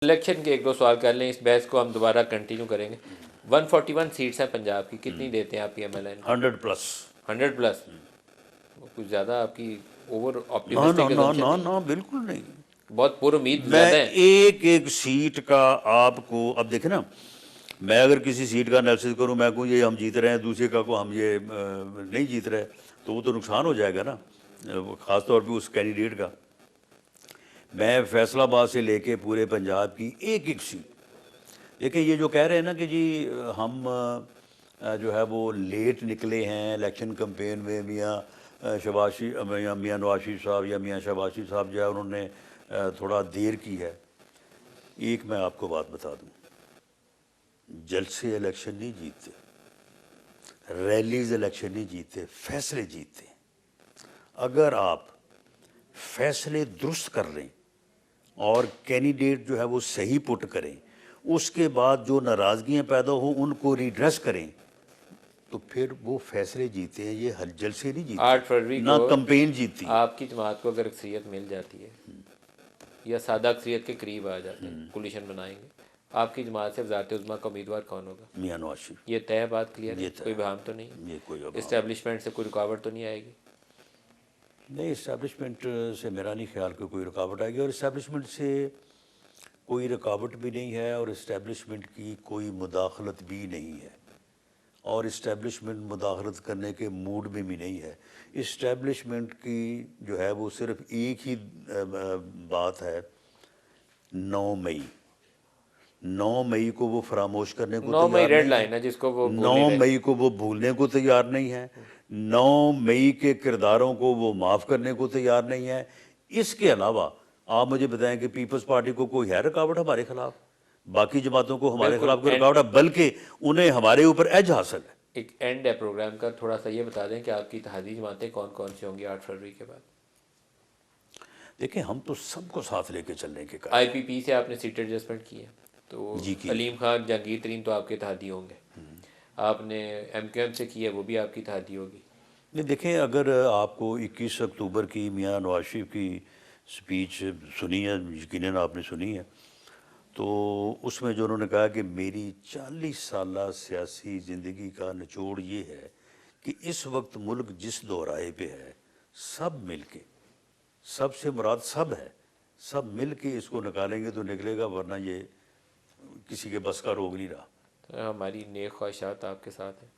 Election کے ایک دو سوال کر لیں، اس بحث کو ہم دوبارہ کنٹینیو کریں گے۔ 141 سیٹس ہیں پنجاب کی، کتنی دیتے ہیں آپ پی ایم ایل این کو؟ 100+۔ 100+؟ کچھ زیادہ آپ کی اوور نہ آپٹیمسٹک نہ assumption نہ نہیں؟ نہ بالکل نہیں۔ بہت پر امید میں زیادہ ہیں۔ ایک ایک سیٹ کا آپ کو اب دیکھیں نا، میں اگر کسی سیٹ کا انالیسس کروں، میں کہوں یہ ہم جیت رہے ہیں، دوسرے کا کو ہم یہ نہیں جیت رہے، تو وہ تو نقصان ہو جائے گا نا، خاص طور پہ اس کینڈیڈیٹ کا۔ میں فیصل آباد سے لے کے پورے پنجاب کی ایک ایک سیٹ دیکھیں، یہ جو کہہ رہے ہیں نا کہ جی ہم جو ہے وہ لیٹ نکلے ہیں الیکشن کمپین میں، میاں نواز شریف صاحب یا میاں شہباز شریف صاحب جو ہے انہوں نے تھوڑا دیر کی ہے۔ ایک میں آپ کو بات بتا دوں، جلسے الیکشن نہیں جیتتے، ریلیز الیکشن نہیں جیتتے، فیصلے جیتتے ہیں۔ اگر آپ فیصلے درست کر لیں اور کینڈیڈیٹ جو ہے وہ صحیح پٹ کریں، اس کے بعد جو ناراضگیاں پیدا ہوں ان کو ریڈریس کریں، تو پھر وہ فیصلے جیتے ہیں۔ یہ جلسے نہیں 8 جیتے، فروری نہ کو کمپین جیتی۔ آپ کی جماعت کو اگر اکثریت مل جاتی ہے یا سادہ اکثریت کے قریب آ جاتے ہیں، کولیشن بنائیں گے، آپ کی جماعت سے وزارت عظمیٰ کا امیدوار کون ہوگا؟ میاں نواز شریف۔ یہ طے بات، کلیئر ہے، یہ کوئی طے، بہام تو نہیں؟ یہ کوئی اب اسٹیبلشمنٹ سے کوئی رکاوٹ تو نہیں آئے گی؟ نہیں، اسٹیبلشمنٹ سے میرا نہیں خیال کہ کوئی رکاوٹ آئے گی، اور اسٹیبلشمنٹ سے کوئی رکاوٹ بھی نہیں ہے، اور اسٹیبلشمنٹ کی کوئی مداخلت بھی نہیں ہے، اور اسٹیبلشمنٹ مداخلت کرنے کے موڈ میں بھی نہیں ہے۔ اسٹیبلشمنٹ کی جو ہے وہ صرف ایک ہی بات ہے، 9 مئی۔ 9 مئی کو وہ فراموش کرنے کو 9 مئی تیار ریڈ نہیں ہے، لائن ہے جس کو وہ بھول 9 نہیں رہے۔ مئی کو وہ بھولنے کو تیار نہیں ہے، 9 مئی کے کرداروں کو وہ معاف کرنے کو تیار نہیں ہے۔ اس کے علاوہ آپ مجھے بتائیں کہ پیپلز پارٹی کو کوئی ہے رکاوٹ ہمارے خلاف؟ باقی جماعتوں کو ہمارے بالکل، خلاف کوئی رکاوٹ ہے؟ بلکہ انہیں ہمارے اوپر ایج حاصل ہے۔ ایک اینڈ ہے پروگرام کا، تھوڑا سا یہ بتا دیں کہ آپ کی اتحادی جماعتیں کون کون سی ہوں گی 8 فروری کے بعد؟ دیکھیں، ہم تو سب کو ساتھ لے کے چلنے کے قائل آئی ہیں۔ پی پی سے آپ نے سیٹ ایڈجسٹمنٹ کی ہے، تو جی کی علیم خان، جہانگیر ترین تو آپ کے اتحادی ہوں گے۔ آپ نے ایم کیو ایم سے کی ہے، وہ بھی آپ کی اتحادی ہوگی۔ نہیں، دیکھیں، اگر آپ کو 21 اکتوبر کی میاں نواز شریف کی سپیچ سنی ہے، یقیناً آپ نے سنی ہے، تو اس میں جو انہوں نے کہا کہ میری 40 سالہ سیاسی زندگی کا نچوڑ یہ ہے کہ اس وقت ملک جس دورائے پہ ہے، سب مل کے، سب سے مراد سب ہے، سب مل کے اس کو نکالیں گے تو نکلے گا، ورنہ یہ کسی کے بس کا روگ نہیں رہا۔ تو ہماری نیک خواہشات آپ کے ساتھ ہیں۔